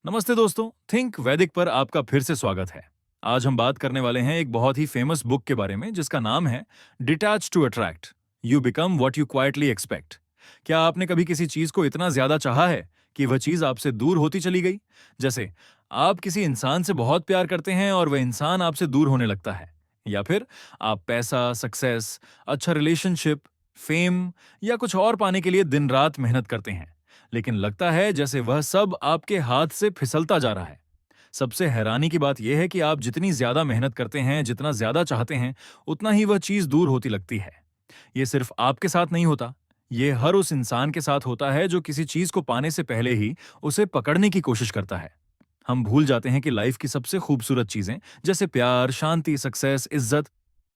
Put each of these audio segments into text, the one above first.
नमस्ते दोस्तों, थिंक वैदिक पर आपका फिर से स्वागत है। आज हम बात करने वाले हैं एक बहुत ही फेमस बुक के बारे में जिसका नाम है detach to attract, you become what you quietly expect. क्या आपने कभी किसी चीज को इतना ज्यादा चाहा है कि वह चीज आपसे दूर होती चली गई? जैसे आप किसी इंसान से बहुत प्यार करते हैं और वह इंसान आपसे दूर होने लगता है। या फिर आप पैसा, सक्सेस, अच्छा रिलेशनशिप, फेम या कुछ और पाने के लिए दिन रात मेहनत करते हैं, लेकिन लगता है जैसे वह सब आपके हाथ से फिसलता जा रहा है। सबसे हैरानी की बात यह है कि आप जितनी ज्यादा मेहनत करते हैं, जितना ज्यादा चाहते हैं, उतना ही वह चीज दूर होती लगती है। ये सिर्फ आपके साथ नहीं होता, ये हर उस इंसान के साथ होता है जो किसी चीज को पाने से पहले ही उसे पकड़ने की कोशिश करता है। हम भूल जाते हैं कि लाइफ की सबसे खूबसूरत चीजें जैसे प्यार, शांति, सक्सेस, इज्जत,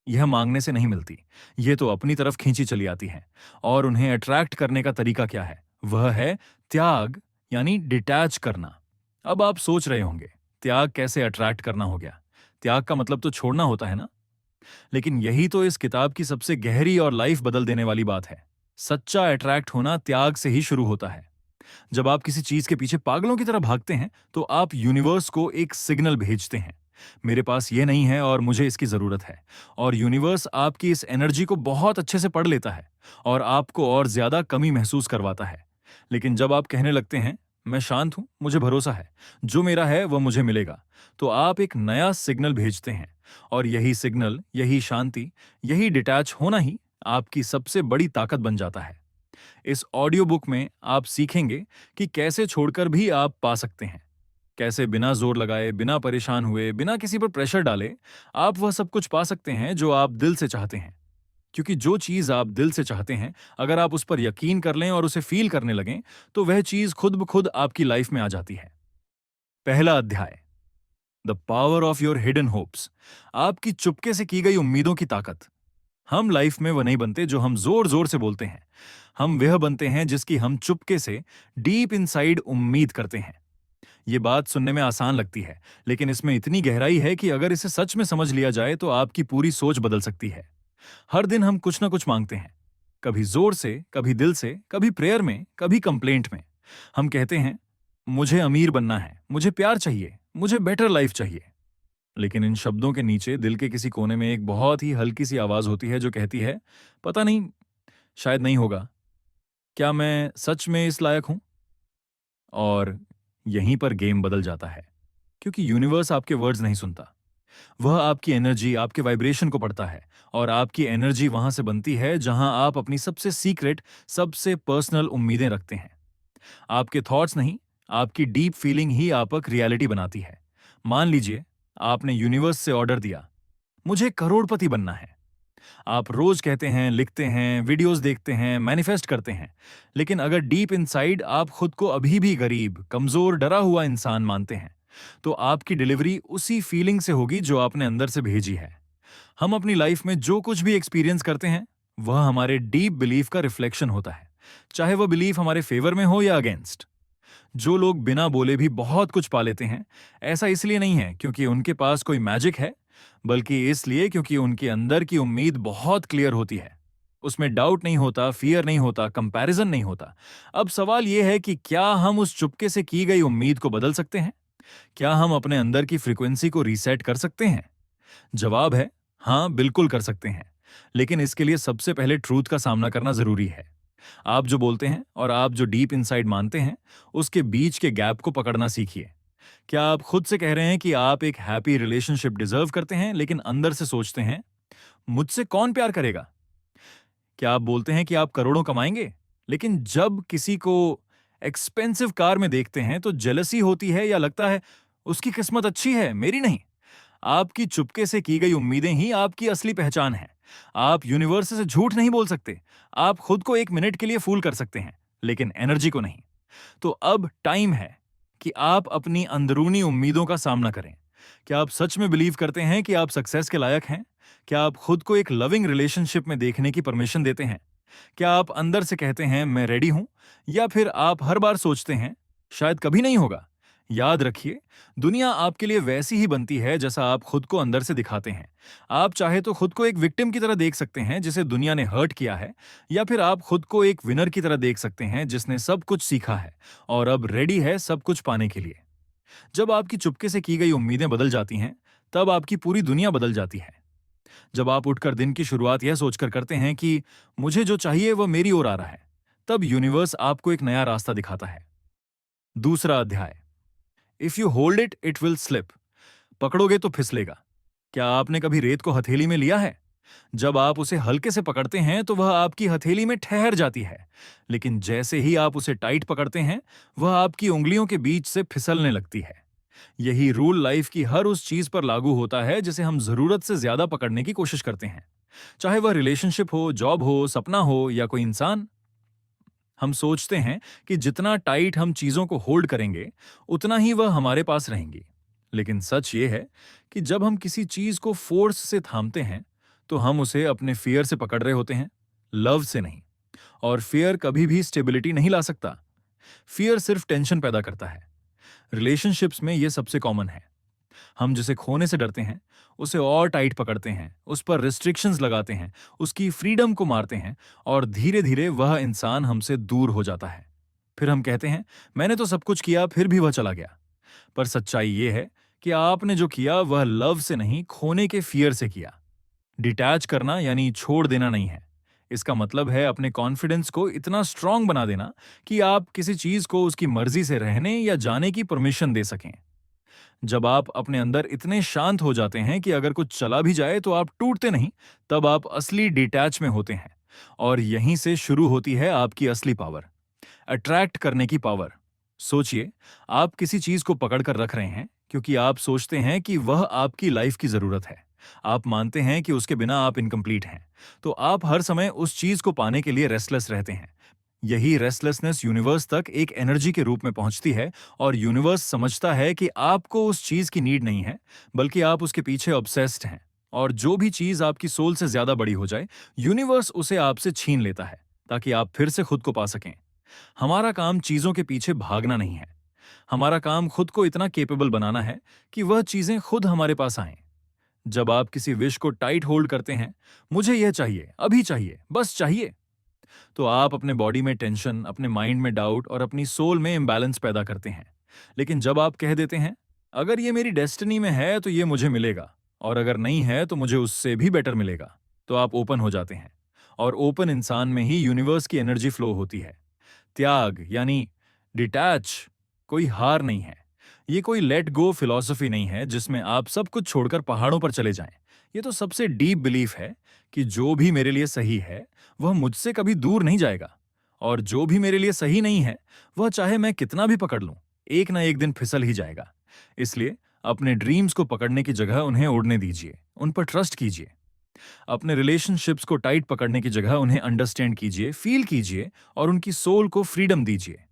यह मांगने से नहीं मिलती। ये तो अपनी तरफ खींची चली आती हैं। और उन्हें अट्रैक्ट करने का तरीका क्या है? वह है त्याग, यानी डिटैच करना। अब आप सोच रहे होंगे, त्याग कैसे अट्रैक्ट करना हो गया? त्याग का मतलब तो छोड़ना होता है ना? लेकिन यही तो इस किताब की सबसे गहरी और लाइफ बदल देने वाली बात है। सच्चा अट्रैक्ट होना त्याग से ही शुरू होता है। जब आप किसी चीज के पीछे पागलों की तरह भागते हैं, तो आप यूनिवर्स को एक सिग्नल भेजते हैं, मेरे पास ये नहीं है और मुझे इसकी जरूरत है। और यूनिवर्स आपकी इस एनर्जी को बहुत अच्छे से पढ़ लेता है और आपको और ज्यादा कमी महसूस करवाता है। लेकिन जब आप कहने लगते हैं, मैं शांत हूं, मुझे भरोसा है, जो मेरा है वह मुझे मिलेगा, तो आप एक नया सिग्नल भेजते हैं। और यही सिग्नल, यही शांति, यही डिटैच होना ही आपकी सबसे बड़ी ताकत बन जाता है। इस ऑडियो बुक में आप सीखेंगे कि कैसे छोड़कर भी आप पा सकते हैं। कैसे बिना जोर लगाए, बिना परेशान हुए, बिना किसी पर प्रेशर डाले, आप वह सब कुछ पा सकते हैं जो आप दिल से चाहते हैं। क्योंकि जो चीज आप दिल से चाहते हैं, अगर आप उस पर यकीन कर लें और उसे फील करने लगें, तो वह चीज खुद ब खुद आपकी लाइफ में आ जाती है। पहला अध्याय, the power of your hidden hopes. आपकी चुपके से की गई उम्मीदों की ताकत। हम लाइफ में वह नहीं बनते जो हम जोर जोर से बोलते हैं। हम वह बनते हैं जिसकी हम चुपके से, डीप इनसाइड उम्मीद करते हैं। ये बात सुनने में आसान लगती है, लेकिन इसमें इतनी गहराई है कि अगर इसे सच में समझ लिया जाए तो आपकी पूरी सोच बदल सकती है। हर दिन हम कुछ ना कुछ मांगते हैं, कभी जोर से, कभी दिल से, कभी प्रेयर में, कभी कंप्लेंट में। हम कहते हैं, मुझे अमीर बनना है, मुझे प्यार चाहिए, मुझे बेटर लाइफ चाहिए। लेकिन इन शब्दों के नीचे दिल के किसी कोने में एक बहुत ही हल्की सी आवाज होती है जो कहती है, पता नहीं, शायद नहीं होगा, क्या मैं सच में इस लायक हूं? और यहीं पर गेम बदल जाता है, क्योंकि यूनिवर्स आपके वर्ड्स नहीं सुनता। वह आपकी एनर्जी, आपके वाइब्रेशन को पढ़ता है। और आपकी एनर्जी वहां से बनती है जहां आप अपनी सबसे सीक्रेट, सबसे पर्सनल उम्मीदें रखते हैं। आपके थॉट्स नहीं, आपकी डीप फीलिंग ही आपक रियलिटी बनाती है। मान लीजिए, आपने यूनिवर्स से ऑर्डर दिया, मुझे करोड़पति बनना है। आप रोज कहते हैं, लिखते हैं, वीडियोस देखते हैं, मैनिफेस्ट करते हैं। लेकिन अगर डीप इनसाइड आप खुद को अभी भी गरीब, कमजोर, डरा हुआ इंसान मानते हैं, तो आपकी डिलीवरी उसी फीलिंग से होगी जो आपने अंदर से भेजी है। हम अपनी लाइफ में जो कुछ भी एक्सपीरियंस करते हैं, वह हमारे डीप बिलीफ का रिफ्लेक्शन होता है, चाहे वह बिलीफ हमारे फेवर में हो या अगेंस्ट। जो लोग बिना बोले भी बहुत कुछ पा लेते हैं, ऐसा इसलिए नहीं है क्योंकि उनके पास कोई मैजिक है, बल्कि इसलिए क्योंकि उनके अंदर की उम्मीद बहुत क्लियर होती है। उसमें डाउट नहीं होता, फियर नहीं होता, कंपैरिजन नहीं होता। अब सवाल यह है कि क्या हम उस चुपके से की गई उम्मीद को बदल सकते हैं? क्या हम अपने अंदर की फ्रीक्वेंसी को रीसेट कर सकते हैं? जवाब है हाँ, बिल्कुल कर सकते हैं। लेकिन इसके लिए सबसे पहले ट्रूथ का सामना करना जरूरी है। आप जो बोलते हैं और आप जो डीप इनसाइड मानते हैं, उसके बीच के गैप को पकड़ना सीखिए। क्या आप खुद से कह रहे हैं कि आप एक हैप्पी रिलेशनशिप डिजर्व करते हैं, लेकिन अंदर से सोचते हैं, मुझसे कौन प्यार करेगा? क्या आप बोलते हैं कि आप करोड़ों कमाएंगे, लेकिन जब किसी को एक्सपेंसिव कार में देखते हैं तो जेलसी होती है या लगता है उसकी किस्मत अच्छी है, मेरी नहीं? आपकी चुपके से की गई उम्मीदें ही आपकी असली पहचान है। आप यूनिवर्स से झूठ नहीं बोल सकते। आप खुद को एक मिनट के लिए फूल कर सकते हैं, लेकिन एनर्जी को नहीं। तो अब टाइम है कि आप अपनी अंदरूनी उम्मीदों का सामना करें। क्या आप सच में बिलीव करते हैं कि आप सक्सेस के लायक हैं? क्या आप खुद को एक लविंग रिलेशनशिप में देखने की परमिशन देते हैं? क्या आप अंदर से कहते हैं, मैं रेडी हूं? या फिर आप हर बार सोचते हैं, शायद कभी नहीं होगा? याद रखिए, दुनिया आपके लिए वैसी ही बनती है जैसा आप खुद को अंदर से दिखाते हैं। आप चाहे तो खुद को एक विक्टिम की तरह देख सकते हैं जिसे दुनिया ने हर्ट किया है, या फिर आप खुद को एक विनर की तरह देख सकते हैं जिसने सब कुछ सीखा है और अब रेडी है सब कुछ पाने के लिए। जब आपकी चुपके से की गई उम्मीदें बदल जाती हैं, तब आपकी पूरी दुनिया बदल जाती है। जब आप उठकर दिन की शुरुआत यह सोचकर करते हैं कि मुझे जो चाहिए वह मेरी ओर आ रहा है, तब यूनिवर्स आपको एक नया रास्ता दिखाता है। दूसरा अध्याय, if you hold it it will slip. पकड़ोगे तो फिसलेगा। क्या आपने कभी रेत को हथेली में लिया है? जब आप उसे हल्के से पकड़ते हैं तो वह आपकी हथेली में ठहर जाती है, लेकिन जैसे ही आप उसे टाइट पकड़ते हैं, वह आपकी उंगलियों के बीच से फिसलने लगती है। यही रूल लाइफ की हर उस चीज पर लागू होता है जिसे हम जरूरत से ज्यादा पकड़ने की कोशिश करते हैं। चाहे वह रिलेशनशिप हो, जॉब हो, सपना हो या कोई इंसान। हम सोचते हैं कि जितना टाइट हम चीजों को होल्ड करेंगे, उतना ही वह हमारे पास रहेंगी। लेकिन सच ये है कि जब हम किसी चीज को फोर्स से थामते हैं, तो हम उसे अपने फियर से पकड़ रहे होते हैं, लव से नहीं। और फियर कभी भी स्टेबिलिटी नहीं ला सकता। फियर सिर्फ टेंशन पैदा करता है। रिलेशनशिप्स में यह सबसे कॉमन है। हम जिसे खोने से डरते हैं, उसे और टाइट पकड़ते हैं, उस पर रिस्ट्रिक्शंस लगाते हैं, उसकी फ्रीडम को मारते हैं, और धीरे धीरे वह इंसान हमसे दूर हो जाता है। फिर हम कहते हैं, मैंने तो सब कुछ किया फिर भी वह चला गया। पर सच्चाई यह है कि आपने जो किया वह लव से नहीं, खोने के फियर से किया। डिटैच करना यानी छोड़ देना नहीं है। इसका मतलब है अपने कॉन्फिडेंस को इतना स्ट्रांग बना देना कि आप किसी चीज को उसकी मर्जी से रहने या जाने की परमिशन दे सकें। जब आप अपने अंदर इतने शांत हो जाते हैं कि अगर कुछ चला भी जाए तो आप टूटते नहीं, तब आप असली डिटैच में होते हैं। और यहीं से शुरू होती है आपकी असली पावर, अट्रैक्ट करने की पावर। सोचिए, आप किसी चीज को पकड़ कर रख रहे हैं क्योंकि आप सोचते हैं कि वह आपकी लाइफ की जरूरत है। आप मानते हैं कि उसके बिना आप इनकम्प्लीट हैं। तो आप हर समय उस चीज को पाने के लिए रेस्टलेस रहते हैं। यही रेस्टलेसनेस यूनिवर्स तक एक एनर्जी के रूप में पहुंचती है, और यूनिवर्स समझता है कि आपको उस चीज की नीड नहीं है, बल्कि आप उसके पीछे ऑब्सेस्ड हैं। और जो भी चीज आपकी सोल से ज्यादा बड़ी हो जाए, यूनिवर्स उसे आपसे छीन लेता है, ताकि आप फिर से खुद को पा सकें। हमारा काम चीजों के पीछे भागना नहीं है। हमारा काम खुद को इतना केपेबल बनाना है कि वह चीजें खुद हमारे पास आएं। जब आप किसी विश को टाइट होल्ड करते हैं, मुझे यह चाहिए, अभी चाहिए, बस चाहिए, तो आप अपने बॉडी में टेंशन, अपने माइंड में डाउट और अपनी सोल में इम्बैलेंस पैदा करते हैं। लेकिन जब आप कह देते हैं, अगर ये मेरी डेस्टिनी में है तो ये मुझे मिलेगा, और अगर नहीं है तो मुझे उससे भी बेटर मिलेगा, तो आप ओपन हो जाते हैं। और ओपन इंसान में ही यूनिवर्स की एनर्जी फ्लो होती है। त्याग यानी डिटैच कोई हार नहीं है। ये कोई लेट गो फिलॉसफी नहीं है जिसमें आप सब कुछ छोड़कर पहाड़ों पर चले जाएं। ये तो सबसे डीप बिलीफ है कि जो भी मेरे लिए सही है, वह मुझसे कभी दूर नहीं जाएगा, और जो भी मेरे लिए सही नहीं है, वह चाहे मैं कितना भी पकड़ लूं, एक ना एक दिन फिसल ही जाएगा। इसलिए अपने ड्रीम्स को पकड़ने की जगह उन्हें उड़ने दीजिए, उन पर ट्रस्ट कीजिए। अपने रिलेशनशिप्स को टाइट पकड़ने की जगह उन्हें अंडरस्टैंड कीजिए, फील कीजिए, और उनकी सोल को फ्रीडम दीजिए।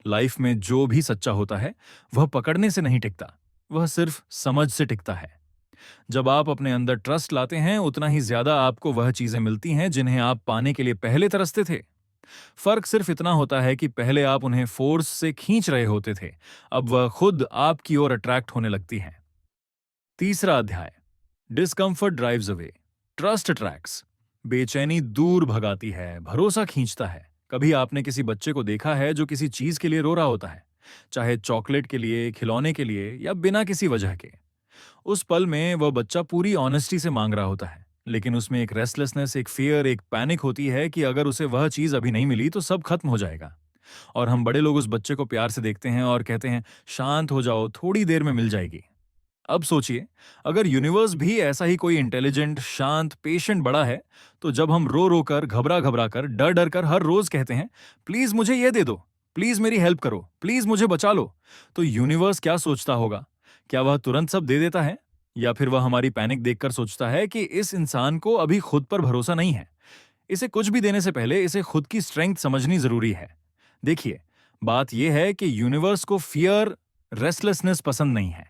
लाइफ में जो भी सच्चा होता है, वह पकड़ने से नहीं टिकता, वह सिर्फ समझ से टिकता है। जब आप अपने अंदर ट्रस्ट लाते हैं, उतना ही ज्यादा आपको वह चीजें मिलती हैं जिन्हें आप पाने के लिए पहले तरसते थे। फर्क सिर्फ इतना होता है कि पहले आप उन्हें फोर्स से खींच रहे होते थे, अब वह खुद आपकी ओर अट्रैक्ट होने लगती हैं। तीसरा अध्याय, discomfort drives away, trust attracts. बेचैनी दूर भगाती है, भरोसा खींचता है। कभी आपने किसी बच्चे को देखा है जो किसी चीज के लिए रो रहा होता है, चाहे चॉकलेट के लिए, खिलौने के लिए, या बिना किसी वजह के। उस पल में वह बच्चा पूरी ऑनेस्टी से मांग रहा होता है, लेकिन उसमें एक रेस्टलेसनेस, एक फियर, एक पैनिक होती है कि अगर उसे वह चीज अभी नहीं मिली तो सब खत्म हो जाएगा। और हम बड़े लोग उस बच्चे को प्यार से देखते हैं और कहते हैं, शांत हो जाओ, थोड़ी देर में मिल जाएगी। अब सोचिए, अगर यूनिवर्स भी ऐसा ही कोई इंटेलिजेंट, शांत, पेशेंट बड़ा है, तो जब हम रो रो कर, घबरा घबरा कर, डर डर कर हर रोज कहते हैं, प्लीज मुझे ये दे दो, प्लीज मेरी हेल्प करो, प्लीज मुझे बचा लो, तो यूनिवर्स क्या सोचता होगा? क्या वह तुरंत सब दे देता है? या फिर वह हमारी पैनिक देखकर सोचता है कि इस इंसान को अभी खुद पर भरोसा नहीं है, इसे कुछ भी देने से पहले इसे खुद की स्ट्रेंथ समझनी जरूरी है। देखिए, बात यह है कि यूनिवर्स को फियर, रेस्टलेसनेस पसंद नहीं है।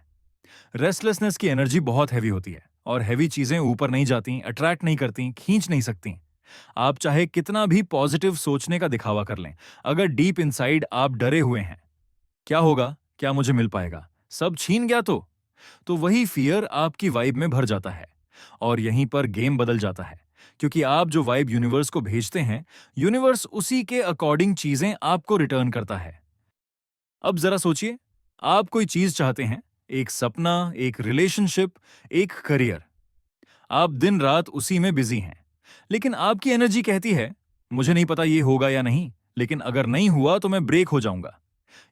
रेस्टलेसनेस की एनर्जी बहुत हैवी होती है, और हैवी चीजें ऊपर नहीं जाती, अट्रैक्ट नहीं करती, खींच नहीं सकती। आप चाहे कितना भी पॉजिटिव सोचने का दिखावा कर लें, अगर डीप इनसाइड आप डरे हुए हैं, क्या होगा, क्या मुझे मिल पाएगा, सब छीन गया तो वही फियर आपकी वाइब में भर जाता है। और यहीं पर गेम बदल जाता है, क्योंकि आप जो वाइब यूनिवर्स को भेजते हैं, यूनिवर्स उसी के अकॉर्डिंग चीजें आपको रिटर्न करता है। अब जरा सोचिए, आप कोई चीज चाहते हैं, एक सपना, एक रिलेशनशिप, एक करियर। आप दिन रात उसी में बिजी हैं, लेकिन आपकी एनर्जी कहती है, मुझे नहीं पता ये होगा या नहीं, लेकिन अगर नहीं हुआ तो मैं ब्रेक हो जाऊंगा।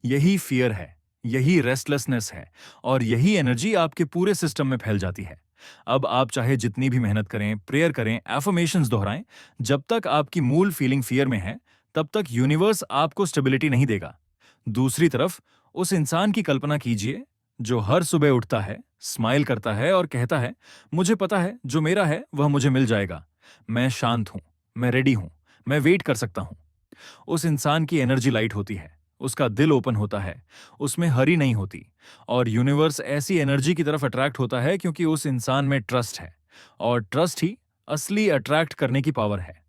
यही फियर है, यही रेस्टलेसनेस है, और यही एनर्जी आपके पूरे सिस्टम में फैल जाती है। अब आप चाहे जितनी भी मेहनत करें, प्रेयर करें, एफर्मेशंस दोहराएं, जब तक आपकी मूल फीलिंग फियर में है, तब तक यूनिवर्स आपको स्टेबिलिटी नहीं देगा। दूसरी तरफ उस इंसान की कल्पना कीजिए जो हर सुबह उठता है, स्माइल करता है और कहता है, मुझे पता है जो मेरा है वह मुझे मिल जाएगा। मैं शांत हूं, मैं रेडी हूं, मैं वेट कर सकता हूं। उस इंसान की एनर्जी लाइट होती है, उसका दिल ओपन होता है, उसमें हरी नहीं होती, और यूनिवर्स ऐसी एनर्जी की तरफ अट्रैक्ट होता है क्योंकि उस इंसान में ट्रस्ट है, और ट्रस्ट ही असली अट्रैक्ट करने की पावर है।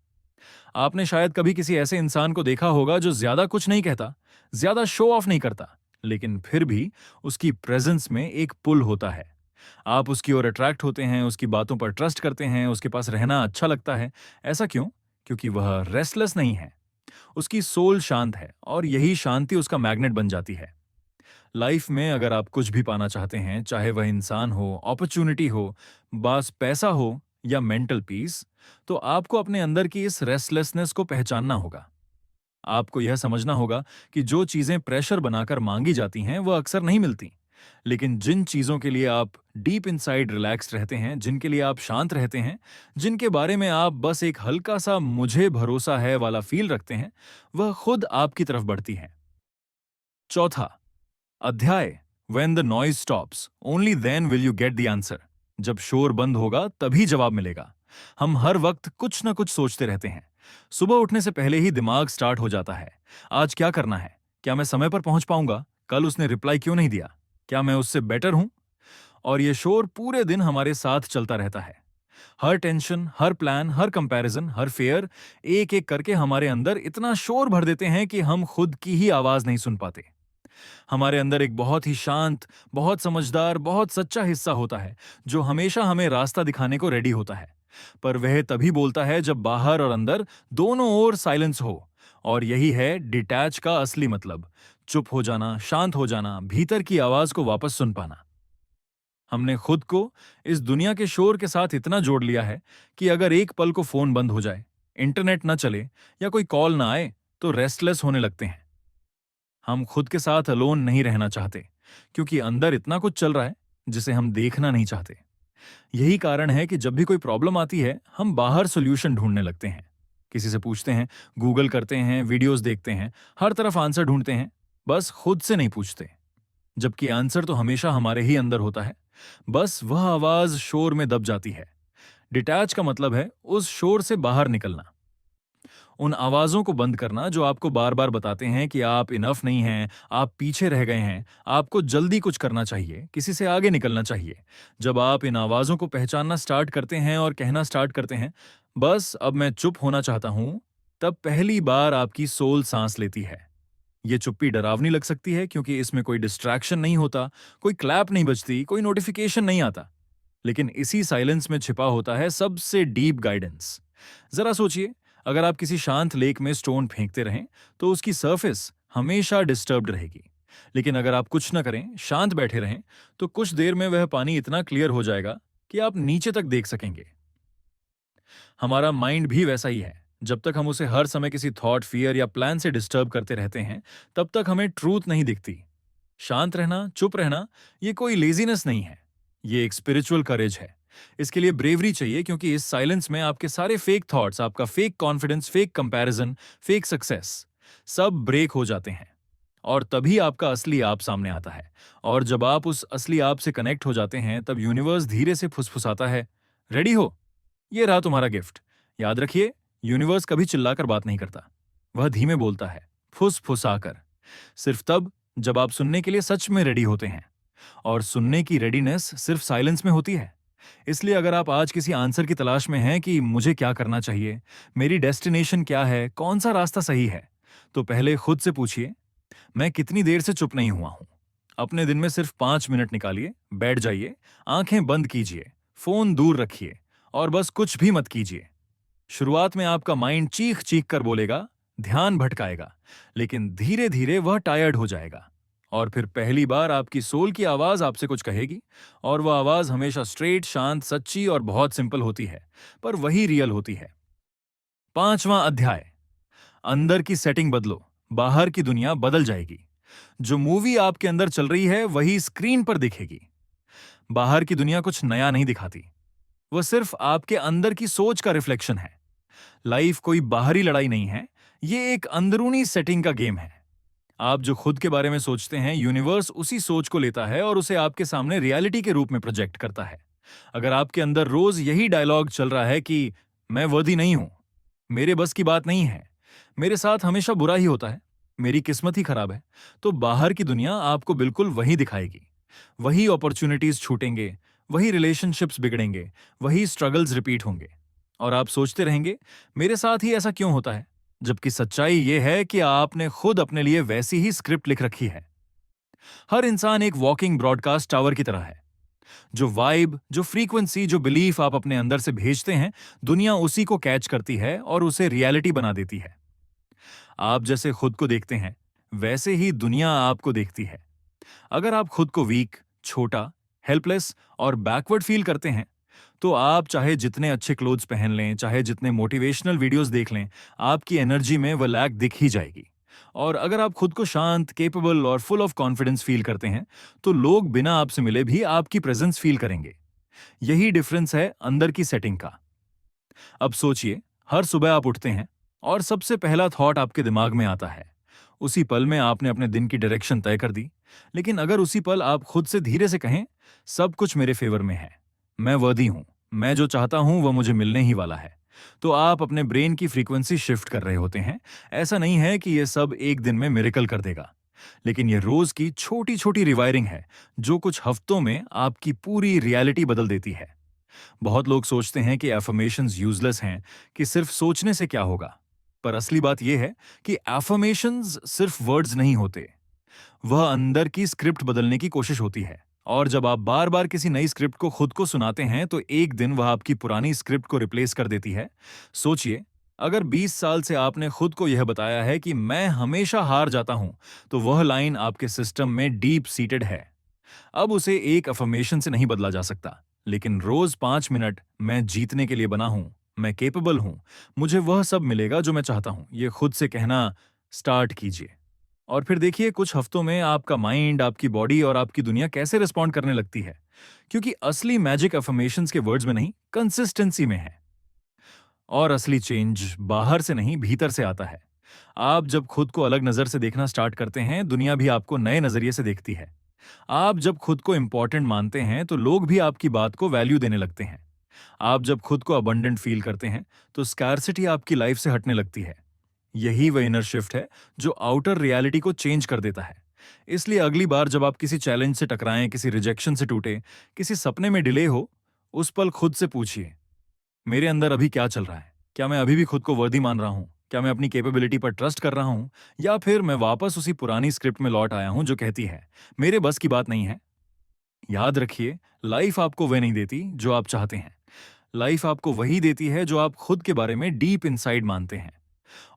आपने शायद कभी किसी ऐसे इंसान को देखा होगा जो ज्यादा कुछ नहीं कहता, ज्यादा शो ऑफ नहीं करता, लेकिन फिर भी उसकी प्रेजेंस में एक पुल होता है। आप उसकी ओर अट्रैक्ट होते हैं, उसकी बातों पर ट्रस्ट करते हैं, उसके पास रहना अच्छा लगता है। ऐसा क्यों? क्योंकि वह रेस्टलेस नहीं है, उसकी सोल शांत है, और यही शांति उसका मैग्नेट बन जाती है। लाइफ में अगर आप कुछ भी पाना चाहते हैं, चाहे वह इंसान हो, अपॉर्चुनिटी हो, बस पैसा हो या मेंटल पीस, तो आपको अपने अंदर की इस रेस्टलेसनेस को पहचानना होगा। आपको यह समझना होगा कि जो चीजें प्रेशर बनाकर मांगी जाती हैं वह अक्सर नहीं मिलती, लेकिन जिन चीजों के लिए आप डीप इनसाइड रिलैक्स्ड रहते हैं, जिनके लिए आप शांत रहते हैं, जिनके बारे में आप बस एक हल्का सा मुझे भरोसा है वाला फील रखते हैं, वह खुद आपकी तरफ बढ़ती हैं। चौथा अध्याय, When the noise stops, only then will you get the answer। जब शोर बंद होगा तभी जवाब मिलेगा। हम हर वक्त कुछ ना कुछ सोचते रहते हैं। सुबह उठने से पहले ही दिमाग स्टार्ट हो जाता है। आज क्या करना है? क्या मैं समय पर पहुंच पाऊंगा? कल उसने रिप्लाई क्यों नहीं दिया? क्या मैं उससे बेटर हूं? और ये शोर पूरे दिन हमारे साथ चलता रहता है। हर टेंशन, हर प्लान, हर कंपैरिजन, हर फेयर एक एक करके हमारे अंदर इतना शोर भर देते हैं कि हम खुद की ही आवाज नहीं सुन पाते। हमारे अंदर एक बहुत ही शांत, बहुत समझदार, बहुत सच्चा हिस्सा होता है जो हमेशा हमें रास्ता दिखाने को रेडी होता है। पर वह तभी बोलता है जब बाहर और अंदर दोनों ओर साइलेंस हो। और यही है डिटैच का असली मतलब, चुप हो जाना, शांत हो जाना, भीतर की आवाज को वापस सुन पाना। हमने खुद को इस दुनिया के शोर के साथ इतना जोड़ लिया है कि अगर एक पल को फोन बंद हो जाए, इंटरनेट ना चले या कोई कॉल ना आए, तो रेस्टलेस होने लगते हैं। हम खुद के साथ अलोन नहीं रहना चाहते, क्योंकि अंदर इतना कुछ चल रहा है जिसे हम देखना नहीं चाहते। यही कारण है कि जब भी कोई प्रॉब्लम आती है, हम बाहर सॉल्यूशन ढूंढने लगते हैं। किसी से पूछते हैं, गूगल करते हैं, वीडियोस देखते हैं, हर तरफ आंसर ढूंढते हैं, बस खुद से नहीं पूछते। जबकि आंसर तो हमेशा हमारे ही अंदर होता है, बस वह आवाज शोर में दब जाती है। डिटैच का मतलब है उस शोर से बाहर निकलना, उन आवाजों को बंद करना जो आपको बार बार बताते हैं कि आप इनफ नहीं हैं, आप पीछे रह गए हैं, आपको जल्दी कुछ करना चाहिए, किसी से आगे निकलना चाहिए। जब आप इन आवाजों को पहचानना स्टार्ट करते हैं और कहना स्टार्ट करते हैं, बस अब मैं चुप होना चाहता हूं, तब पहली बार आपकी सोल सांस लेती है। ये चुप्पी डरावनी लग सकती है क्योंकि इसमें कोई डिस्ट्रैक्शन नहीं होता, कोई क्लैप नहीं बजती, कोई नोटिफिकेशन नहीं आता। लेकिन इसी साइलेंस में छिपा होता है सबसे डीप गाइडेंस। जरा सोचिए, अगर आप किसी शांत लेक में स्टोन फेंकते रहें तो उसकी सरफेस हमेशा डिस्टर्ब्ड रहेगी। लेकिन अगर आप कुछ न करें, शांत बैठे रहें, तो कुछ देर में वह पानी इतना क्लियर हो जाएगा कि आप नीचे तक देख सकेंगे। हमारा माइंड भी वैसा ही है। जब तक हम उसे हर समय किसी थॉट, फियर या प्लान से डिस्टर्ब करते रहते हैं, तब तक हमें ट्रूथ नहीं दिखती। शांत रहना, चुप रहना, ये कोई लेजीनेस नहीं है, ये एक स्पिरिचुअल करेज है। इसके लिए ब्रेवरी चाहिए, क्योंकि इस साइलेंस में आपके सारे फेक थॉट्स, आपका fake confidence, fake comparison, fake success, सब ब्रेक हो जाते हैं, और तभी आपका असली आप सामने आता है। और जब आप उस असली आप से कनेक्ट हो जाते हैं, तब यूनिवर्स धीरे से फुसफुसाता है, रेडी हो, ये रहा तुम्हारा गिफ्ट। याद रखिए, यूनिवर्स कभी चिल्लाकर बात नहीं करता, वह धीमे बोलता है, फुसफुसाकर। सिर्फ तब जब आप सुनने के लिए सच में रेडी होते हैं, और सुनने की रेडीनेस सिर्फ साइलेंस में होती है। इसलिए अगर आप आज किसी आंसर की तलाश में हैं कि मुझे क्या करना चाहिए, मेरी डेस्टिनेशन क्या है, कौन सा रास्ता सही है, तो पहले खुद से पूछिए, मैं कितनी देर से चुप नहीं हुआ हूं। अपने दिन में सिर्फ 5 मिनट निकालिए, बैठ जाइए, आंखें बंद कीजिए, फोन दूर रखिए, और बस कुछ भी मत कीजिए। शुरुआत में आपका माइंड चीख चीख कर बोलेगा, ध्यान भटकाएगा, लेकिन धीरे धीरे वह टायर्ड हो जाएगा, और फिर पहली बार आपकी सोल की आवाज आपसे कुछ कहेगी, और वह आवाज हमेशा स्ट्रेट, शांत, सच्ची और बहुत सिंपल होती है, पर वही रियल होती है। 5वां अध्याय, अंदर की सेटिंग बदलो, बाहर की दुनिया बदल जाएगी। जो मूवी आपके अंदर चल रही है वही स्क्रीन पर दिखेगी। बाहर की दुनिया कुछ नया नहीं दिखाती, वह सिर्फ आपके अंदर की सोच का रिफ्लेक्शन है। लाइफ कोई बाहरी लड़ाई नहीं है, ये एक अंदरूनी सेटिंग का गेम है। आप जो खुद के बारे में सोचते हैं, यूनिवर्स उसी सोच को लेता है और उसे आपके सामने रियलिटी के रूप में प्रोजेक्ट करता है। अगर आपके अंदर रोज यही डायलॉग चल रहा है कि मैं वर्दी नहीं हूं, मेरे बस की बात नहीं है, मेरे साथ हमेशा बुरा ही होता है, मेरी किस्मत ही खराब है, तो बाहर की दुनिया आपको बिल्कुल वही दिखाएगी। वही अपॉर्चुनिटीज छूटेंगे, वही रिलेशनशिप्स बिगड़ेंगे, वही स्ट्रगल्स रिपीट होंगे। और आप सोचते रहेंगे, मेरे साथ ही ऐसा क्यों होता है? जबकि सच्चाई यह है कि आपने खुद अपने लिए वैसी ही स्क्रिप्ट लिख रखी है। हर इंसान एक वॉकिंग ब्रॉडकास्ट टावर की तरह है। जो वाइब, जो फ्रीक्वेंसी, जो बिलीफ आप अपने अंदर से भेजते हैं, दुनिया उसी को कैच करती है और उसे रियलिटी बना देती है। आप जैसे खुद को देखते हैं, वैसे ही दुनिया आपको देखती है। अगर आप खुद को वीक, छोटा, हेल्पलेस और बैकवर्ड फील करते हैं, तो आप चाहे जितने अच्छे क्लोथ्स पहन लें, चाहे जितने मोटिवेशनल वीडियोस देख लें, आपकी एनर्जी में वह लैक दिख ही जाएगी। और अगर आप खुद को शांत, केपेबल और फुल ऑफ कॉन्फिडेंस फील करते हैं, तो लोग बिना आपसे मिले भी आपकी प्रेजेंस फील करेंगे। यही डिफरेंस है अंदर की सेटिंग का। अब सोचिए, हर सुबह आप उठते हैं और सबसे पहला थॉट आपके दिमाग में आता है। उसी पल में आपने अपने दिन की डायरेक्शन तय कर दी। लेकिन अगर उसी पल आप खुद से धीरे से कहें, सब कुछ मेरे फेवर में है, मैं वर्दी हूं, मैं जो चाहता हूं वह मुझे मिलने ही वाला है, तो आप अपने ब्रेन की फ्रीक्वेंसी शिफ्ट कर रहे होते हैं। ऐसा नहीं है कि यह सब एक दिन में मिरेकल कर देगा, लेकिन यह रोज की छोटी छोटी रिवायरिंग है, जो कुछ हफ्तों में आपकी पूरी रियलिटी बदल देती है। बहुत लोग सोचते हैं कि एफर्मेशंस यूजलेस हैं, कि सिर्फ सोचने से क्या होगा। पर असली बात यह है कि एफर्मेशंस सिर्फ वर्ड्स नहीं होते, वह अंदर की स्क्रिप्ट बदलने की कोशिश होती है। और जब आप बार बार किसी नई स्क्रिप्ट को खुद को सुनाते हैं, तो एक दिन वह आपकी पुरानी स्क्रिप्ट को रिप्लेस कर देती है। सोचिए, अगर 20 साल से आपने खुद को यह बताया है कि मैं हमेशा हार जाता हूं, तो वह लाइन आपके सिस्टम में डीप सीटेड है। अब उसे एक अफर्मेशन से नहीं बदला जा सकता, लेकिन रोज 5 मिनट, मैं जीतने के लिए बना हूं, मैं केपेबल हूं, मुझे वह सब मिलेगा जो मैं चाहता हूं, ये खुद से कहना स्टार्ट कीजिए। और फिर देखिए, कुछ हफ्तों में आपका माइंड, आपकी बॉडी और आपकी दुनिया कैसे रिस्पॉन्ड करने लगती है। क्योंकि असली मैजिक अफर्मेशंस के वर्ड्स में नहीं, कंसिस्टेंसी में है। और असली चेंज बाहर से नहीं, भीतर से आता है। आप जब खुद को अलग नजर से देखना स्टार्ट करते हैं, दुनिया भी आपको नए नजरिए से देखती है। आप जब खुद को इंपॉर्टेंट मानते हैं, तो लोग भी आपकी बात को वैल्यू देने लगते हैं। आप जब खुद को अबंडेंट फील करते हैं, तो स्कैर्सिटी आपकी लाइफ से हटने लगती है। यही वह इनर शिफ्ट है जो आउटर रियलिटी को चेंज कर देता है। इसलिए अगली बार जब आप किसी चैलेंज से टकराएं, किसी रिजेक्शन से टूटे, किसी सपने में डिले हो, उस पल खुद से पूछिए, मेरे अंदर अभी क्या चल रहा है? क्या मैं अभी भी खुद को वर्दी मान रहा हूं? क्या मैं अपनी कैपेबिलिटी पर ट्रस्ट कर रहा हूं? या फिर मैं वापस उसी पुरानी स्क्रिप्ट में लौट आया हूं जो कहती है, मेरे बस की बात नहीं है? याद रखिए, लाइफ आपको वह नहीं देती जो आप चाहते हैं। लाइफ आपको वही देती है जो आप खुद के बारे में डीप इनसाइड मानते हैं।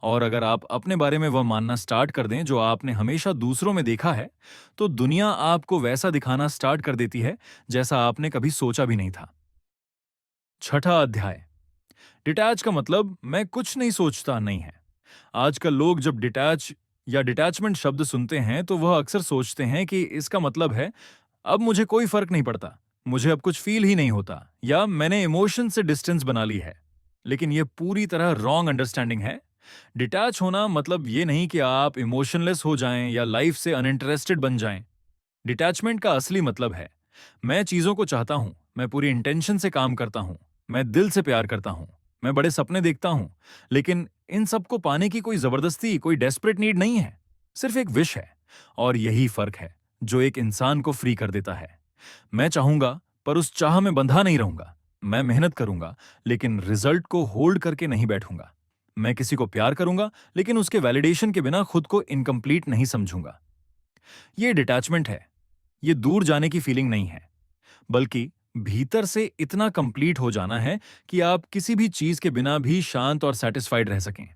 और अगर आप अपने बारे में वह मानना स्टार्ट कर दें जो आपने हमेशा दूसरों में देखा है, तो दुनिया आपको वैसा दिखाना स्टार्ट कर देती है जैसा आपने कभी सोचा भी नहीं था। 6ठा अध्याय, डिटैच का मतलब मैं कुछ नहीं सोचता नहीं है। आजकल लोग जब डिटैच या डिटैचमेंट शब्द सुनते हैं, तो वह अक्सर सोचते हैं कि इसका मतलब है अब मुझे कोई फर्क नहीं पड़ता, मुझे अब कुछ फील ही नहीं होता, या मैंने इमोशन से डिस्टेंस बना ली है। लेकिन यह पूरी तरह रॉन्ग अंडरस्टैंडिंग है। डिटैच होना मतलब ये नहीं कि आप इमोशनलेस हो जाएं या लाइफ से अनइंटरेस्टेड बन जाएं। डिटैचमेंट का असली मतलब है, मैं चीजों को चाहता हूं, मैं पूरी इंटेंशन से काम करता हूं, मैं दिल से प्यार करता हूं, मैं बड़े सपने देखता हूं, लेकिन इन सबको पाने की कोई जबरदस्ती, कोई डेस्परेट नीड नहीं है, सिर्फ एक विश है। और यही फर्क है जो एक इंसान को फ्री कर देता है। मैं चाहूंगा, पर उस चाह में बंधा नहीं रहूंगा। मैं मेहनत करूंगा, लेकिन रिजल्ट को होल्ड करके नहीं बैठूंगा। मैं किसी को प्यार करूंगा, लेकिन उसके वैलिडेशन के बिना खुद को इनकम्प्लीट नहीं समझूंगा। ये डिटैचमेंट है। ये दूर जाने की फीलिंग नहीं है, बल्कि भीतर से इतना कंप्लीट हो जाना है कि आप किसी भी चीज के बिना भी शांत और सेटिस्फाइड रह सकें।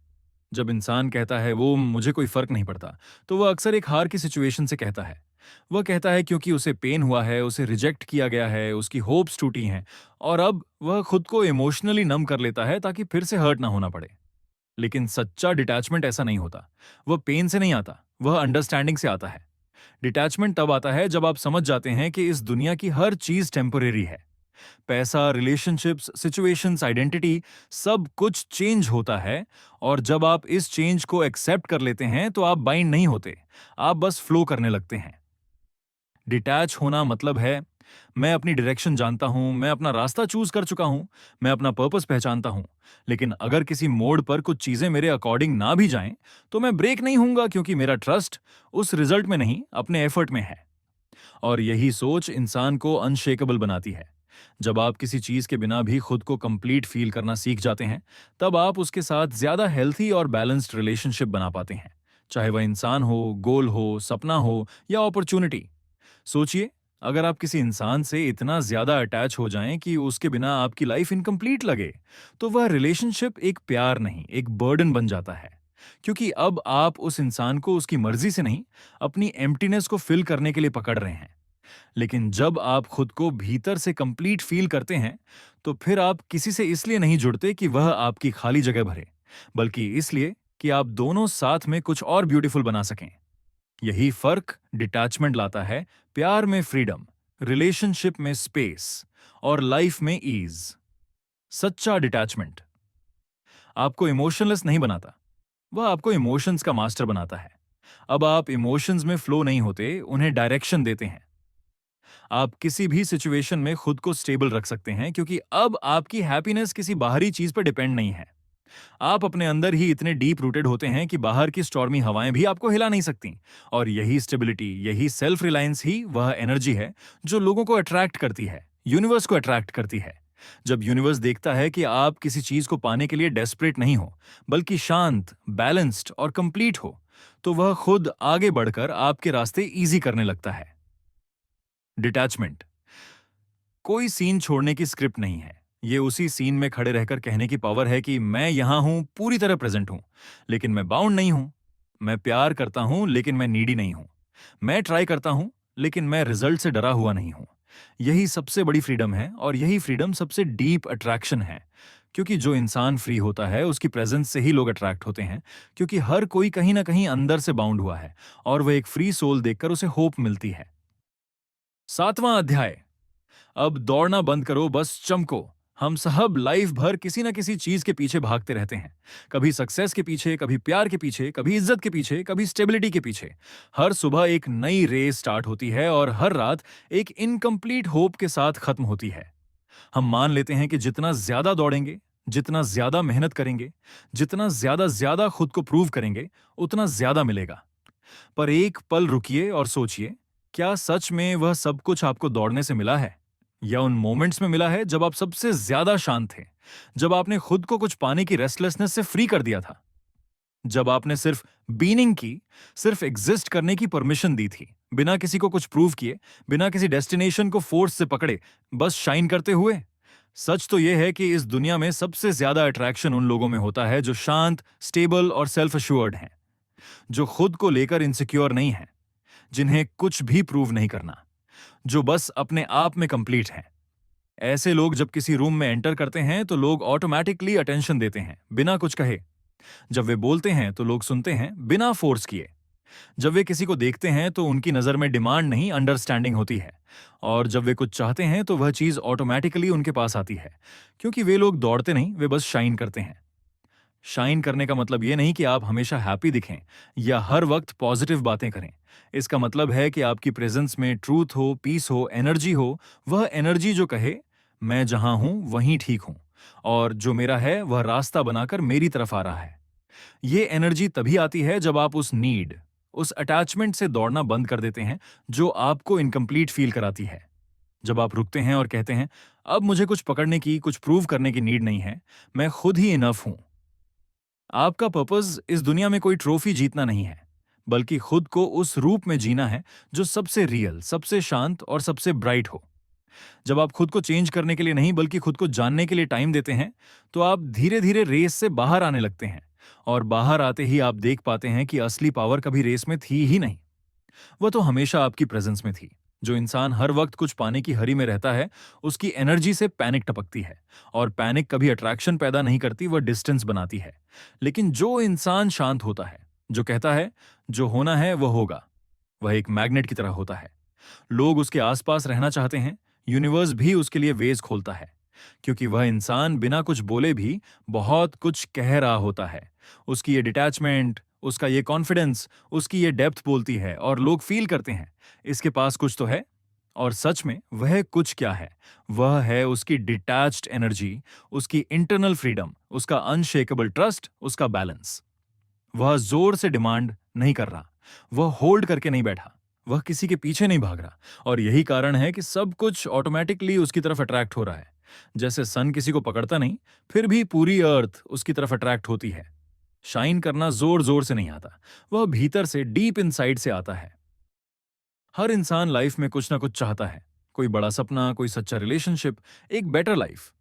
जब इंसान कहता है वो मुझे कोई फर्क नहीं पड़ता, तो वह अक्सर एक हार की सिचुएशन से कहता है। वह कहता है क्योंकि उसे पेन हुआ है, उसे रिजेक्ट किया गया है, उसकी होप्स टूटी हैं और अब वह खुद को इमोशनली नम कर लेता है ताकि फिर से हर्ट ना होना पड़े। लेकिन सच्चा डिटैचमेंट ऐसा नहीं होता। वह पेन से नहीं आता, वह अंडरस्टैंडिंग से आता है। डिटैचमेंट तब आता है जब आप समझ जाते हैं कि इस दुनिया की हर चीज टेम्परेरी है। पैसा, रिलेशनशिप्स, सिचुएशंस, आइडेंटिटी, सब कुछ चेंज होता है और जब आप इस चेंज को एक्सेप्ट कर लेते हैं तो आप बाइंड नहीं होते, आप बस फ्लो करने लगते हैं। डिटैच होना मतलब है मैं अपनी डायरेक्शन जानता हूं, मैं अपना रास्ता चूज कर चुका हूं, मैं अपना पर्पस पहचानता हूं, लेकिन अगर किसी मोड़ पर कुछ चीजें मेरे अकॉर्डिंग ना भी जाएं तो मैं ब्रेक नहीं होऊंगा क्योंकि मेरा ट्रस्ट उस रिजल्ट में नहीं, अपने एफर्ट में है। और यही सोच इंसान को अनशेकेबल बनाती है। जब आप किसी चीज के बिना भी खुद को कंप्लीट फील करना सीख जाते हैं, तब आप उसके साथ ज्यादा हेल्थी और बैलेंस्ड रिलेशनशिप बना पाते हैं, चाहे वह इंसान हो, गोल हो, सपना हो या अपॉर्चुनिटी। सोचिए, अगर आप किसी इंसान से इतना ज्यादा अटैच हो जाएं कि उसके बिना आपकी लाइफ इनकम्प्लीट लगे, तो वह रिलेशनशिप एक प्यार नहीं, एक बर्डन बन जाता है। क्योंकि अब आप उस इंसान को उसकी मर्जी से नहीं, अपनी एम्प्टीनेस को फिल करने के लिए पकड़ रहे हैं। लेकिन जब आप खुद को भीतर से कंप्लीट फील करते हैं, तो फिर आप किसी से इसलिए नहीं जुड़ते कि वह आपकी खाली जगह भरे, बल्कि इसलिए कि आप दोनों साथ में कुछ और ब्यूटीफुल बना सकें। यही फर्क डिटैचमेंट लाता है, प्यार में फ्रीडम, रिलेशनशिप में स्पेस और लाइफ में ईज। सच्चा डिटैचमेंट आपको इमोशनलेस नहीं बनाता, वह आपको इमोशंस का मास्टर बनाता है। अब आप इमोशंस में फ्लो नहीं होते, उन्हें डायरेक्शन देते हैं। आप किसी भी सिचुएशन में खुद को स्टेबल रख सकते हैं क्योंकि अब आपकी हैप्पीनेस किसी बाहरी चीज पर डिपेंड नहीं है। आप अपने अंदर ही इतने डीप रूटेड होते हैं कि बाहर की स्टॉर्मी हवाएं भी आपको हिला नहीं सकती। और यही स्टेबिलिटी, यही सेल्फ रिलायंस ही वह एनर्जी है जो लोगों को अट्रैक्ट करती है, यूनिवर्स को अट्रैक्ट करती है। जब यूनिवर्स देखता है कि आप किसी चीज को पाने के लिए डेस्परेट नहीं हो, बल्कि शांत, बैलेंस्ड और कंप्लीट हो, तो वह खुद आगे बढ़कर आपके रास्ते इजी करने लगता है। डिटैचमेंट कोई सीन छोड़ने की स्क्रिप्ट नहीं है। ये उसी सीन में खड़े रहकर कहने की पावर है कि मैं यहां हूं, पूरी तरह प्रेजेंट हूं, लेकिन मैं बाउंड नहीं हूं। मैं प्यार करता हूं, लेकिन मैं नीडी नहीं हूं। मैं ट्राई करता हूं, लेकिन मैं रिजल्ट से डरा हुआ नहीं हूं। यही सबसे बड़ी फ्रीडम है और यही फ्रीडम सबसे डीप अट्रैक्शन है। क्योंकि जो इंसान फ्री होता है, उसकी प्रेजेंस से ही लोग अट्रैक्ट होते हैं, क्योंकि हर कोई कहीं ना कहीं अंदर से बाउंड हुआ है और वह एक फ्री सोल देखकर उसे होप मिलती है। 7वां अध्याय, अब दौड़ना बंद करो, बस चमको। हम सब लाइफ भर किसी ना किसी चीज के पीछे भागते रहते हैं। कभी सक्सेस के पीछे, कभी प्यार के पीछे, कभी इज्जत के पीछे, कभी स्टेबिलिटी के पीछे। हर सुबह एक नई रेस स्टार्ट होती है और हर रात एक इनकम्प्लीट होप के साथ खत्म होती है। हम मान लेते हैं कि जितना ज्यादा दौड़ेंगे, जितना ज्यादा मेहनत करेंगे, जितना ज्यादा ज्यादा खुद को प्रूव करेंगे, उतना ज्यादा मिलेगा। पर एक पल रुकिए और सोचिए, क्या सच में वह सब कुछ आपको दौड़ने से मिला है? या उन मोमेंट्स में मिला है जब आप सबसे ज्यादा शांत थे, जब आपने खुद को कुछ पाने की रेस्टलेसनेस से फ्री कर दिया था, जब आपने सिर्फ बीनिंग की, सिर्फ एग्जिस्ट करने की परमिशन दी थी, बिना किसी को कुछ प्रूव किए, बिना किसी डेस्टिनेशन को फोर्स से पकड़े, बस शाइन करते हुए? सच तो यह है कि इस दुनिया में सबसे ज्यादा अट्रैक्शन उन लोगों में होता है जो शांत, स्टेबल और सेल्फ अश्योर्ड हैं, जो खुद को लेकर इनसिक्योर नहीं है, जिन्हें कुछ भी प्रूव नहीं करना, जो बस अपने आप में कंप्लीट हैं। ऐसे लोग जब किसी रूम में एंटर करते हैं तो लोग ऑटोमेटिकली अटेंशन देते हैं, बिना कुछ कहे। जब वे बोलते हैं तो लोग सुनते हैं, बिना फोर्स किए। जब वे किसी को देखते हैं तो उनकी नजर में डिमांड नहीं, अंडरस्टैंडिंग होती है। और जब वे कुछ चाहते हैं तो वह चीज ऑटोमेटिकली उनके पास आती है, क्योंकि वे लोग दौड़ते नहीं, वे बस शाइन करते हैं। शाइन करने का मतलब ये नहीं कि आप हमेशा हैप्पी दिखें या हर वक्त पॉजिटिव बातें करें। इसका मतलब है कि आपकी प्रेजेंस में ट्रूथ हो, पीस हो, एनर्जी हो, वह एनर्जी जो कहे मैं जहां हूं वहीं ठीक हूं और जो मेरा है वह रास्ता बनाकर मेरी तरफ आ रहा है। ये एनर्जी तभी आती है जब आप उस नीड, उस अटैचमेंट से दौड़ना बंद कर देते हैं जो आपको इनकम्प्लीट फील कराती है। जब आप रुकते हैं और कहते हैं अब मुझे कुछ पकड़ने की, कुछ प्रूव करने की नीड नहीं है, मैं खुद ही इनफ हूं। आपका पर्पस इस दुनिया में कोई ट्रॉफी जीतना नहीं है, बल्कि खुद को उस रूप में जीना है जो सबसे रियल, सबसे शांत और सबसे ब्राइट हो। जब आप खुद को चेंज करने के लिए नहीं, बल्कि खुद को जानने के लिए टाइम देते हैं, तो आप धीरे धीरे रेस से बाहर आने लगते हैं। और बाहर आते ही आप देख पाते हैं कि असली पावर कभी रेस में थी ही नहीं। वह तो हमेशा आपकी प्रेजेंस में थी। जो इंसान हर वक्त कुछ पाने की हरी में रहता है, उसकी एनर्जी से पैनिक टपकती है, और पैनिक कभी अट्रैक्शन पैदा नहीं करती, वह डिस्टेंस बनाती है। लेकिन जो इंसान शांत होता है, जो कहता है जो होना है वह होगा, वह एक मैग्नेट की तरह होता है। लोग उसके आसपास रहना चाहते हैं, यूनिवर्स भी उसके लिए वेज खोलता है, क्योंकि वह इंसान बिना कुछ बोले भी बहुत कुछ कह रहा होता है। उसकी ये डिटैचमेंट, उसका ये कॉन्फिडेंस, उसकी ये डेप्थ बोलती है, और लोग फील करते हैं इसके पास कुछ तो है। और सच में वह कुछ क्या है? वह है उसकी डिटैच्ड एनर्जी, उसकी इंटरनल फ्रीडम, उसका अनशेकेबल ट्रस्ट, उसका बैलेंस। वह जोर से डिमांड नहीं कर रहा, वह होल्ड करके नहीं बैठा, वह किसी के पीछे नहीं भाग रहा। और यही कारण है कि सब कुछ ऑटोमेटिकली उसकी तरफ अट्रैक्ट हो रहा है। जैसे सन किसी को पकड़ता नहीं, फिर भी पूरी अर्थ उसकी तरफ अट्रैक्ट होती है। शाइन करना जोर जोर से नहीं आता, वह भीतर से, डीप इनसाइड से आता है। हर इंसान लाइफ में कुछ ना कुछ चाहता है, कोई बड़ा सपना, कोई सच्चा रिलेशनशिप, एक बेटर लाइफ।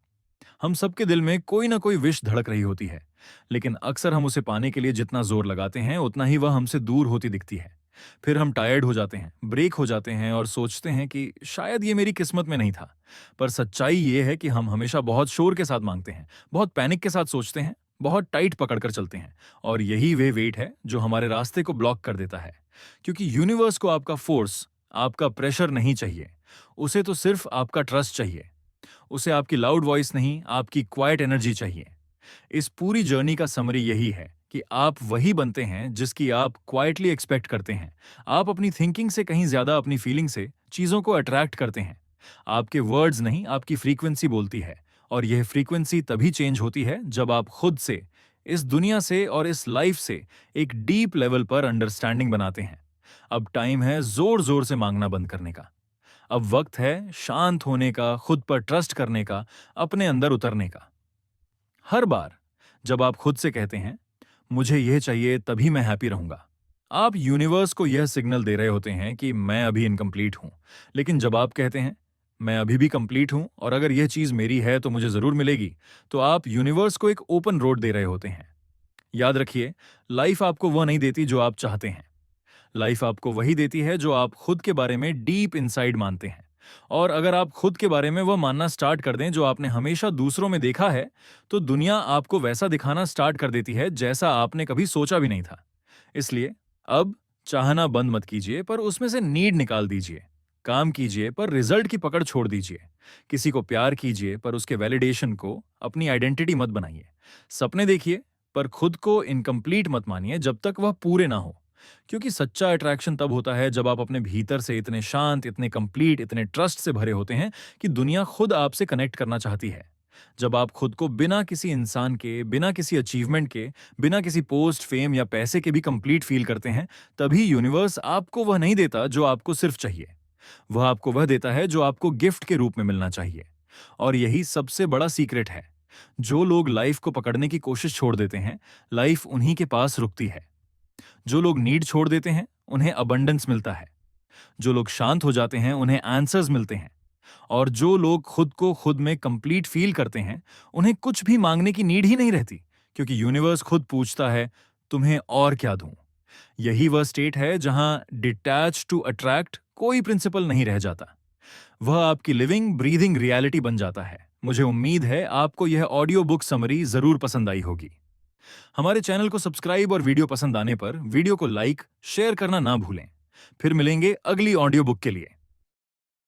हम सबके दिल में कोई ना कोई विश धड़क रही होती है, लेकिन अक्सर हम उसे पाने के लिए जितना जोर लगाते हैं, उतना ही वह हमसे दूर होती दिखती है। फिर हम टायर्ड हो जाते हैं, ब्रेक हो जाते हैं, और सोचते हैं कि शायद ये मेरी किस्मत में नहीं था। पर सच्चाई ये है कि हम हमेशा बहुत शोर के साथ मांगते हैं, बहुत पैनिक के साथ सोचते हैं, बहुत टाइट पकड़कर चलते हैं। और यही वे वेट है जो हमारे रास्ते को ब्लॉक कर देता है। क्योंकि यूनिवर्स को आपका फोर्स, आपका प्रेशर नहीं चाहिए, उसे तो सिर्फ आपका ट्रस्ट चाहिए। उसे आपकी लाउड वॉइस नहीं, आपकी क्वाइट एनर्जी चाहिए। इस पूरी जर्नी का समरी यही है कि आप वही बनते हैं जिसकी आप क्वाइटली एक्सपेक्ट करते हैं। आप अपनी थिंकिंग से कहीं ज्यादा अपनी फीलिंग से चीजों को अट्रैक्ट करते हैं। आपके वर्ड्स नहीं, आपकी फ्रीक्वेंसी बोलती है। और यह फ्रीक्वेंसी तभी चेंज होती है जब आप खुद से, इस दुनिया से और इस लाइफ से एक डीप लेवल पर अंडरस्टैंडिंग बनाते हैं। अब टाइम है जोर जोर से मांगना बंद करने का। अब वक्त है शांत होने का, खुद पर ट्रस्ट करने का, अपने अंदर उतरने का। हर बार जब आप खुद से कहते हैं मुझे यह चाहिए तभी मैं हैप्पी रहूंगा, आप यूनिवर्स को यह सिग्नल दे रहे होते हैं कि मैं अभी इनकम्प्लीट हूं। लेकिन जब आप कहते हैं मैं अभी भी कंप्लीट हूं, और अगर यह चीज मेरी है तो मुझे जरूर मिलेगी, तो आप यूनिवर्स को एक ओपन रोड दे रहे होते हैं। याद रखिए, लाइफ आपको वह नहीं देती जो आप चाहते हैं। लाइफ आपको वही देती है जो आप खुद के बारे में डीप इनसाइड मानते हैं। और अगर आप खुद के बारे में वह मानना स्टार्ट कर दें जो आपने हमेशा दूसरों में देखा है, तो दुनिया आपको वैसा दिखाना स्टार्ट कर देती है जैसा आपने कभी सोचा भी नहीं था। इसलिए अब चाहना बंद मत कीजिए, पर उसमें से नीड निकाल दीजिए। काम कीजिए पर रिजल्ट की पकड़ छोड़ दीजिए। किसी को प्यार कीजिए पर उसके वैलिडेशन को अपनी आइडेंटिटी मत बनाइए। सपने देखिए पर खुद को इनकम्प्लीट मत मानिए जब तक वह पूरे ना हो। क्योंकि सच्चा अट्रैक्शन तब होता है जब आप अपने भीतर से इतने शांत, इतने कंप्लीट, इतने ट्रस्ट से भरे होते हैं कि दुनिया खुद आपसे कनेक्ट करना चाहती है। जब आप खुद को बिना किसी इंसान के, बिना किसी अचीवमेंट के, बिना किसी पोस्ट, फेम या पैसे के भी कंप्लीट फील करते हैं, तभी यूनिवर्स आपको वह नहीं देता जो आपको सिर्फ चाहिए। वह आपको वह देता है जो आपको गिफ्ट के रूप में मिलना चाहिए। और यही सबसे बड़ा सीक्रेट है। जो लोग लाइफ को पकड़ने की कोशिश छोड़ देते हैं, लाइफ उन्हीं के पास रुकती है। जो लोग नीड छोड़ देते हैं, उन्हें अबंडेंस मिलता है। जो लोग शांत हो जाते हैं, उन्हें आंसर्स मिलते हैं। और जो लोग खुद को खुद में कंप्लीट फील करते हैं, उन्हें कुछ भी मांगने की नीड ही नहीं रहती, क्योंकि यूनिवर्स खुद पूछता है तुम्हें और क्या दूं। यही वह स्टेट है जहां डिटैच टू अट्रैक्ट कोई प्रिंसिपल नहीं रह जाता। वह आपकी लिविंग, ब्रीदिंग रियलिटी बन जाता है। मुझे उम्मीद है आपको यह ऑडियो बुक समरी जरूर पसंद आई होगी। हमारे चैनल को सब्सक्राइब और वीडियो पसंद आने पर वीडियो को लाइक, शेयर करना ना भूलें। फिर मिलेंगे अगली ऑडियो बुक के लिए।